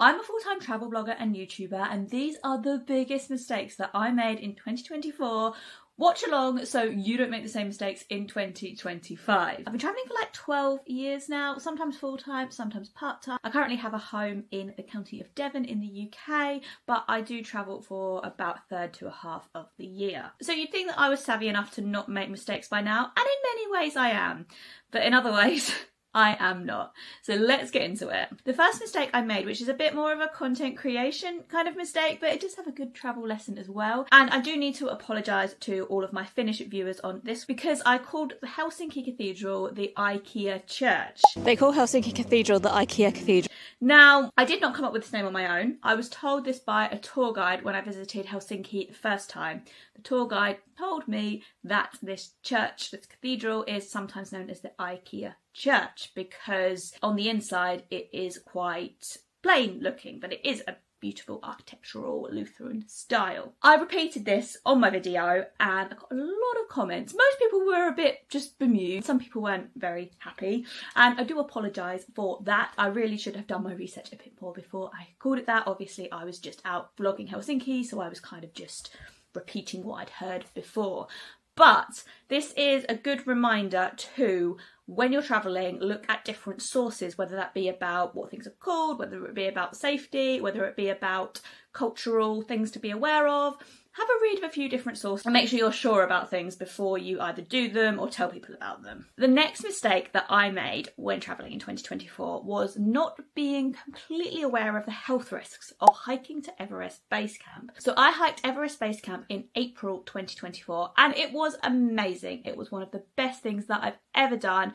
I'm a full-time travel blogger and YouTuber, and these are the biggest mistakes that I made in 2024. Watch along so you don't make the same mistakes in 2025. I've been travelling for like 12 years now, sometimes full-time, sometimes part-time. I currently have a home in the county of Devon in the UK, but I do travel for about a third to a half of the year. So you'd think that I was savvy enough to not make mistakes by now, and in many ways I am, but in other ways I am not. So let's get into it. The first mistake I made, which is a bit more of a content creation kind of mistake, but it does have a good travel lesson as well. And I do need to apologise to all of my Finnish viewers on this because I called the Helsinki Cathedral the Ikea Church. They call Helsinki Cathedral the Ikea Cathedral. Now, I did not come up with this name on my own. I was told this by a tour guide when I visited Helsinki the first time. The tour guide told me that this church, this cathedral, is sometimes known as the Ikea Church because on the inside it is quite plain looking, but it is a beautiful architectural Lutheran style. I repeated this on my video and I got a lot of comments. Most people were a bit just bemused. Some people weren't very happy, and I do apologise for that. I really should have done my research a bit more before I called it that. Obviously I was just out vlogging Helsinki, so I was kind of just repeating what I'd heard before. But this is a good reminder to, when you're travelling, look at different sources, whether that be about what things are called, whether it be about safety, whether it be about cultural things to be aware of. Have a read of a few different sources and make sure you're sure about things before you either do them or tell people about them. The next mistake that I made when travelling in 2024 was not being completely aware of the health risks of hiking to Everest Base Camp. So I hiked Everest Base Camp in April 2024 and it was amazing. It was one of the best things that I've ever done,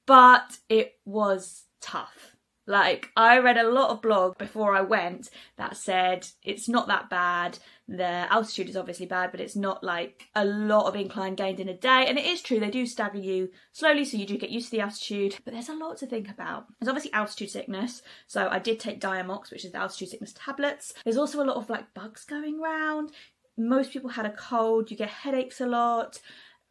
but it was tough. Like, I read a lot of blogs before I went that said it's not that bad. The altitude is obviously bad, but it's not like a lot of incline gained in a day. And it is true, they do stagger you slowly, so you do get used to the altitude. But there's a lot to think about. There's obviously altitude sickness. So I did take Diamox, which is the altitude sickness tablets. There's also a lot of like bugs going around. Most people had a cold. You get headaches a lot.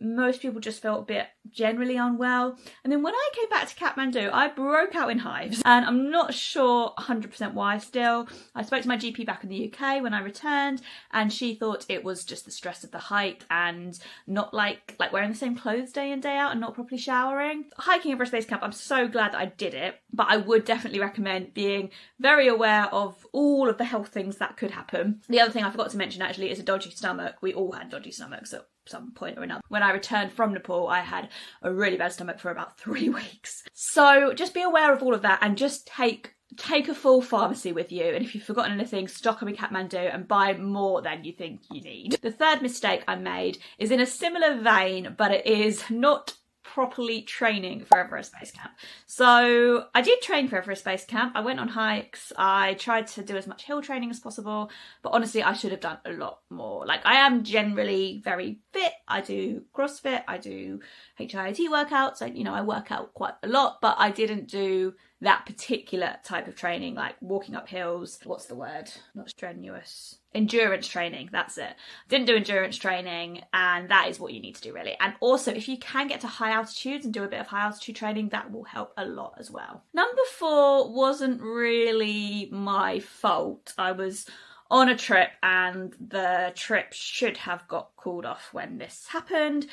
Most people just felt a bit generally unwell. And then when I came back to Kathmandu, I broke out in hives. And I'm not sure 100% why still. I spoke to my GP back in the UK when I returned, and she thought it was just the stress of the hike and not like wearing the same clothes day in, day out and not properly showering. Hiking Everest Base Camp, I'm so glad that I did it, but I would definitely recommend being very aware of all of the health things that could happen. The other thing I forgot to mention actually is a dodgy stomach. We all had dodgy stomachs at some point or another. When I returned from Nepal, I had a really bad stomach for about 3 weeks. So just be aware of all of that and just take a full pharmacy with you. And if you've forgotten anything, stock them in Kathmandu and buy more than you think you need. The third mistake I made is in a similar vein, but it is not properly training for Everest Base Camp. So I did train for Everest Base Camp. I went on hikes. I tried to do as much hill training as possible, but honestly I should have done a lot more. Like, I am generally very fit. I do CrossFit, I do HIIT workouts. I work out quite a lot, but I didn't do that particular type of training, like walking up hills. What's the word? Not strenuous. Endurance training, that's it. Didn't do endurance training, and that is what you need to do really. And also, if you can get to high altitudes and do a bit of high altitude training, that will help a lot as well. Number 4 wasn't really my fault. I was on a trip and the trip should have got called off when this happened.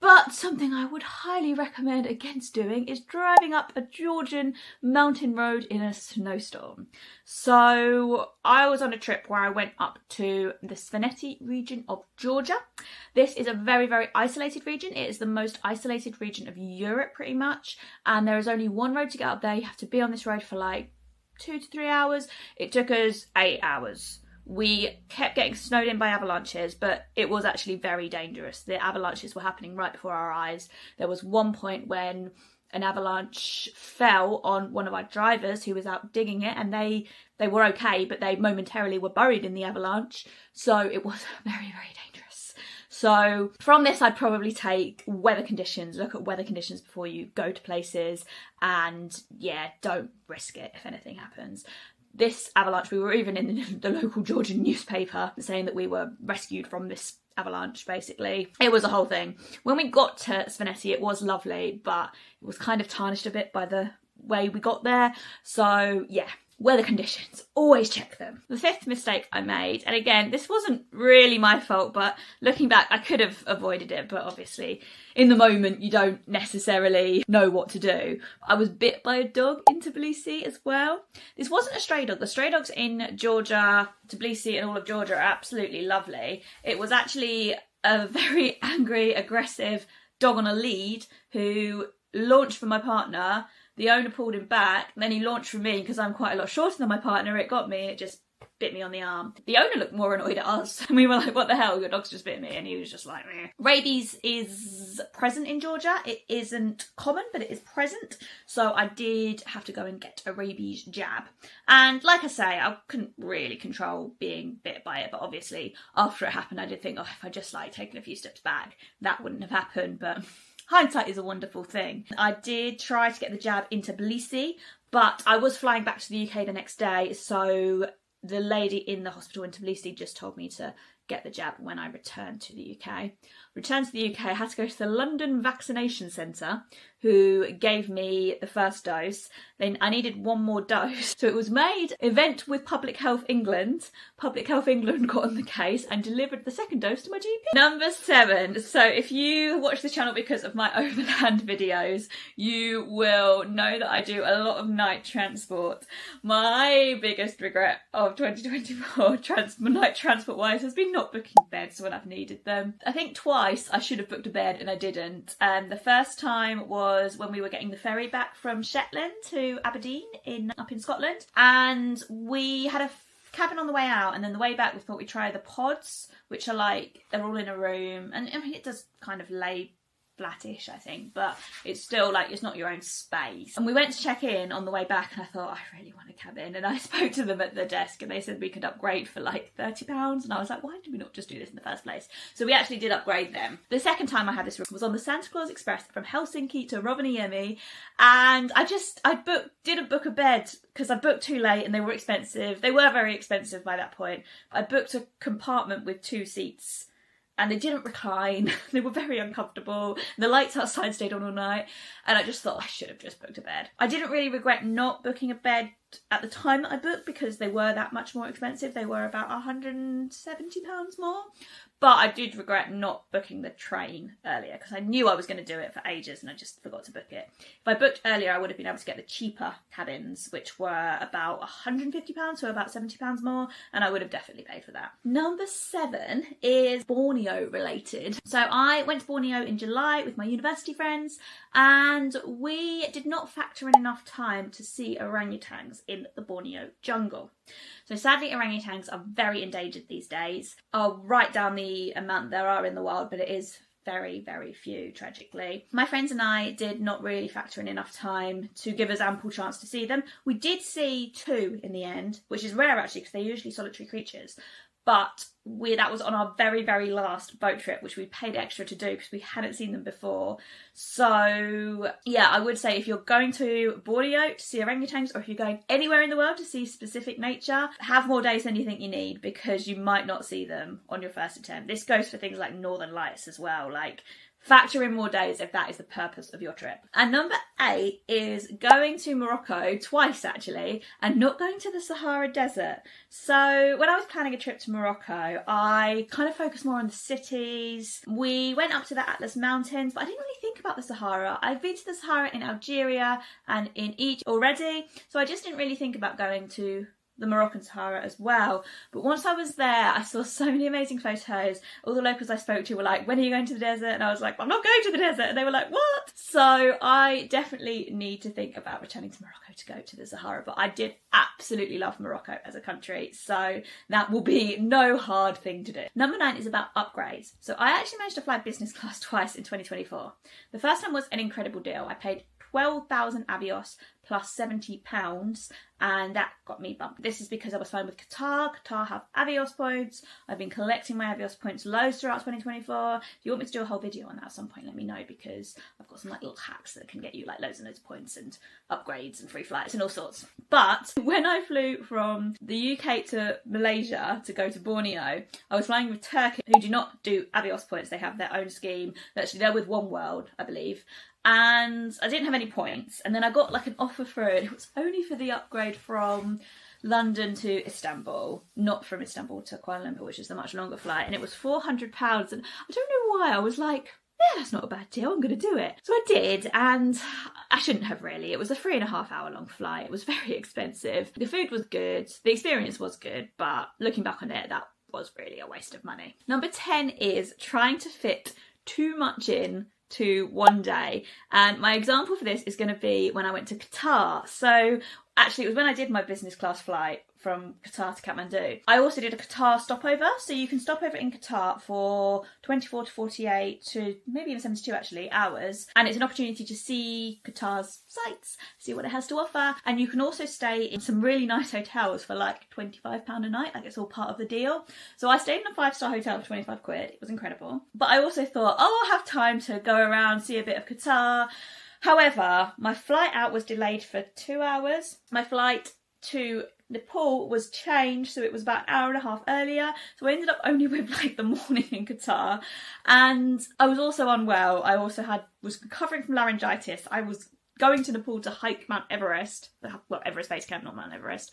But something I would highly recommend against doing is driving up a Georgian mountain road in a snowstorm. So I was on a trip where I went up to the Svaneti region of Georgia. This is a very, very isolated region. It is the most isolated region of Europe pretty much. And there is only one road to get up there. You have to be on this road for like 2 to 3 hours. It took us 8 hours. We kept getting snowed in by avalanches, but it was actually very dangerous. The avalanches were happening right before our eyes. There was one point when an avalanche fell on one of our drivers who was out digging it, and they were okay, but they momentarily were buried in the avalanche. So it was very, very dangerous. So from this, I'd probably take weather conditions, look at weather conditions before you go to places, and yeah, don't risk it if anything happens. This avalanche, we were even in the local Georgian newspaper saying that we were rescued from this avalanche, basically. It was a whole thing. When we got to Svaneti, it was lovely, but it was kind of tarnished a bit by the way we got there. So yeah, weather conditions, always check them. The fifth mistake I made, and again, this wasn't really my fault, but looking back, I could have avoided it, but obviously in the moment you don't necessarily know what to do. I was bit by a dog in Tbilisi as well. This wasn't a stray dog. The stray dogs in Georgia, Tbilisi and all of Georgia are absolutely lovely. It was actually a very angry, aggressive dog on a lead who launched for my partner. The owner pulled him back, and then he launched for me because I'm quite a lot shorter than my partner. It got me, it just bit me on the arm. The owner looked more annoyed at us, and we were like, what the hell, your dog's just bit me, and he was just like, meh. Rabies is present in Georgia. It isn't common, but it is present, so I did have to go and get a rabies jab. And like I say, I couldn't really control being bit by it, but obviously after it happened I did think, oh, if I just like taken a few steps back, that wouldn't have happened, but hindsight is a wonderful thing. I did try to get the jab in Tbilisi, but I was flying back to the UK the next day, so the lady in the hospital in Tbilisi just told me to get the jab when I returned to the UK. Returned to the UK, I had to go to the London Vaccination Centre, who gave me the first dose. Then I needed one more dose. So it was made event with Public Health England. Public Health England got on the case and delivered the second dose to my GP. Number 7. So if you watch the channel because of my overland videos, you will know that I do a lot of night transport. My biggest regret of 2024 night transport wise has been not booking beds when I've needed them. I think twice I should have booked a bed and I didn't. The first time was when we were getting the ferry back from Shetland to Aberdeen up in Scotland, and we had a cabin on the way out, and then the way back we thought we'd try the pods, which are like, they're all in a room, and I mean it does kind of lay flattish, I think, but it's still like, it's not your own space. And we went to check in on the way back, and I thought, I really want a cabin, and I spoke to them at the desk and they said we could upgrade for like £30, and I was like, why did we not just do this in the first place? So we actually did upgrade them. The second time I had this room was on the Santa Claus Express from Helsinki to Rovaniemi, and didn't book a bed because I booked too late and they were expensive. They were very expensive by that point. I booked a compartment with 2 seats, and they didn't recline. They were very uncomfortable. The lights outside stayed on all night, and I just thought I should have just booked a bed. I didn't really regret not booking a bed at the time that I booked because they were that much more expensive. They were about £170 more. But I did regret not booking the train earlier because I knew I was going to do it for ages and I just forgot to book it. If I booked earlier, I would have been able to get the cheaper cabins, which were about £150, so about £70 more, and I would have definitely paid for that. Number 7 is Borneo related. So I went to Borneo in July with my university friends, and we did not factor in enough time to see orangutans in the Borneo jungle. So sadly, orangutans are very endangered these days. I'll write down the amount there are in the wild, but it is very, very few, tragically. My friends and I did not really factor in enough time to give us ample chance to see them. We did see 2 in the end, which is rare actually because they're usually solitary creatures. But that was on our very, very last boat trip, which we paid extra to do because we hadn't seen them before. So yeah, I would say if you're going to Borneo to see orangutans, or if you're going anywhere in the world to see specific nature, have more days than you think you need because you might not see them on your first attempt. This goes for things like Northern Lights as well. Like, factor in more days if that is the purpose of your trip. And number 8 is going to Morocco, twice actually, and not going to the Sahara Desert. So when I was planning a trip to Morocco, I kind of focused more on the cities. We went up to the Atlas Mountains, but I didn't really think about the Sahara. I've been to the Sahara in Algeria and in Egypt already, so I just didn't really think about going to the Moroccan Sahara as well. But once I was there, I saw so many amazing photos. All the locals I spoke to were like, when are you going to the desert? And I was like, I'm not going to the desert. And they were like, what? So I definitely need to think about returning to Morocco to go to the Sahara. But I did absolutely love Morocco as a country, so that will be no hard thing to do. Number 9 is about upgrades. So I actually managed to fly business class twice in 2024. The first time was an incredible deal. I paid 12,000 Avios plus £70, and that got me bumped. This is because I was flying with Qatar. Qatar have Avios points. I've been collecting my Avios points loads throughout 2024. If you want me to do a whole video on that at some point, let me know, because I've got some like little hacks that can get you like loads and loads of points and upgrades and free flights and all sorts. But when I flew from the UK to Malaysia to go to Borneo, I was flying with Turkey, who do not do Avios points. They have their own scheme. Actually, they're with One World, I believe. and I didn't have any points, and then I got like an offer through, and it was only for the upgrade from London to Istanbul, not from Istanbul to Kuala Lumpur, which is the much longer flight, and it was £400, and I don't know why I was like, yeah, that's not a bad deal, I'm going to do it. So I did, and I shouldn't have really. It was a 3.5 hour long flight. It was very expensive. The food was good, the experience was good, but looking back on it, that was really a waste of money. Number 10 is trying to fit too much in to one day, and my example for this is going to be when I went to Qatar. So actually it was when I did my business class flight from Qatar to Kathmandu. I also did a Qatar stopover, so you can stop over in Qatar for 24 to 48 to maybe even 72 actually hours, and it's an opportunity to see Qatar's sights, see what it has to offer, and you can also stay in some really nice hotels for like £25 a night, like it's all part of the deal. So I stayed in a 5-star hotel for 25 quid, it was incredible. But I also thought, oh, I'll have time to go around, see a bit of Qatar. However, my flight out was delayed for 2 hours. My flight to Nepal was changed, so it was about an hour and a half earlier, so I ended up only with like the morning in Qatar, and I was also unwell. I also was recovering from laryngitis. I was going to Nepal to hike Mount Everest, well, Everest Base Camp, not Mount Everest,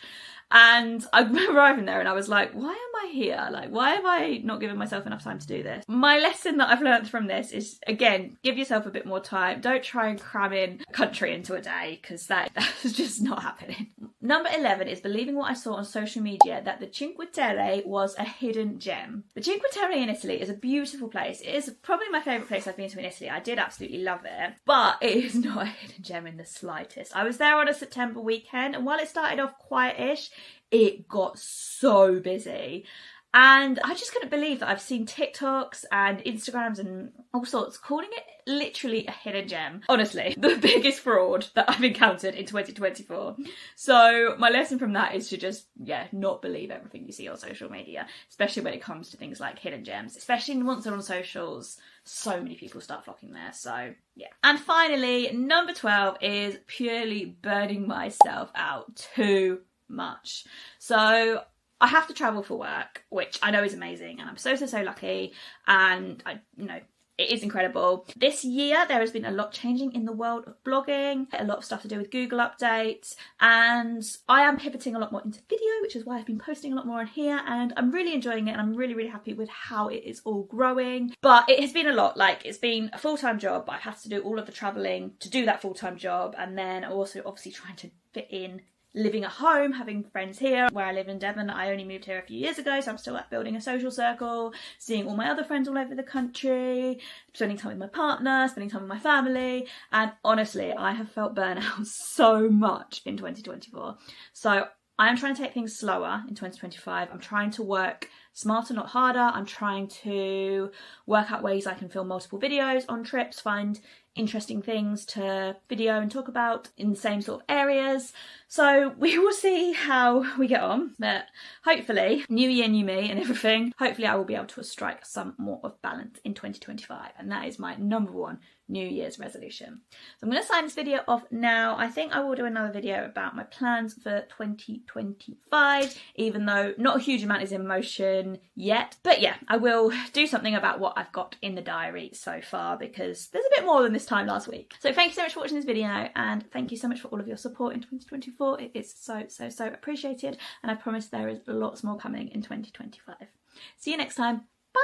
and I remember arriving there and I was like, why am I here? Like, why have I not given myself enough time to do this? My lesson that I've learned from this is, again, give yourself a bit more time. Don't try and cram in a country into a day, because that's just not happening. Number 11 is believing what I saw on social media, that the Cinque Terre was a hidden gem. The Cinque Terre in Italy is a beautiful place. It is probably my favourite place I've been to in Italy. I did absolutely love it, but it is not a hidden gem in the slightest. I was there on a September weekend, and while it started off quietish, it got so busy. And I just couldn't believe that I've seen TikToks and Instagrams and all sorts calling it literally a hidden gem. Honestly, the biggest fraud that I've encountered in 2024. So my lesson from that is to just, not believe everything you see on social media, especially when it comes to things like hidden gems, especially once they're on socials. So many people start flocking there, so yeah. And finally, number 12 is purely burning myself out too much. So I have to travel for work, which I know is amazing, and I'm so lucky, and it is incredible. This year there has been a lot changing in the world of blogging, a lot of stuff to do with Google updates, and I am pivoting a lot more into video, which is why I've been posting a lot more on here, and I'm really enjoying it, and I'm really happy with how it is all growing. But it has been a lot. Like, it's been a full-time job, but I've had to do all of the travelling to do that full-time job, and then also obviously trying to fit in living at home, having friends here. Where I live in Devon, I only moved here a few years ago, so I'm still building a social circle, seeing all my other friends all over the country, spending time with my partner, spending time with my family, and honestly, I have felt burnout so much in 2024. So I am trying to take things slower in 2025. I'm trying to work smarter, not harder. I'm trying to work out ways I can film multiple videos on trips, find interesting things to video and talk about in the same sort of areas. So we will see how we get on, but hopefully, new year, new me and everything, hopefully I will be able to strike some more of balance in 2025, and that is my number one New Year's resolution. So I'm going to sign this video off now. I think I will do another video about my plans for 2025, even though not a huge amount is in motion yet. But yeah, I will do something about what I've got in the diary so far, because there's a bit more than this time last week. So thank you so much for watching this video, and thank you so much for all of your support in 2024. It is so appreciated, and I promise there is lots more coming in 2025. See you next time. Bye!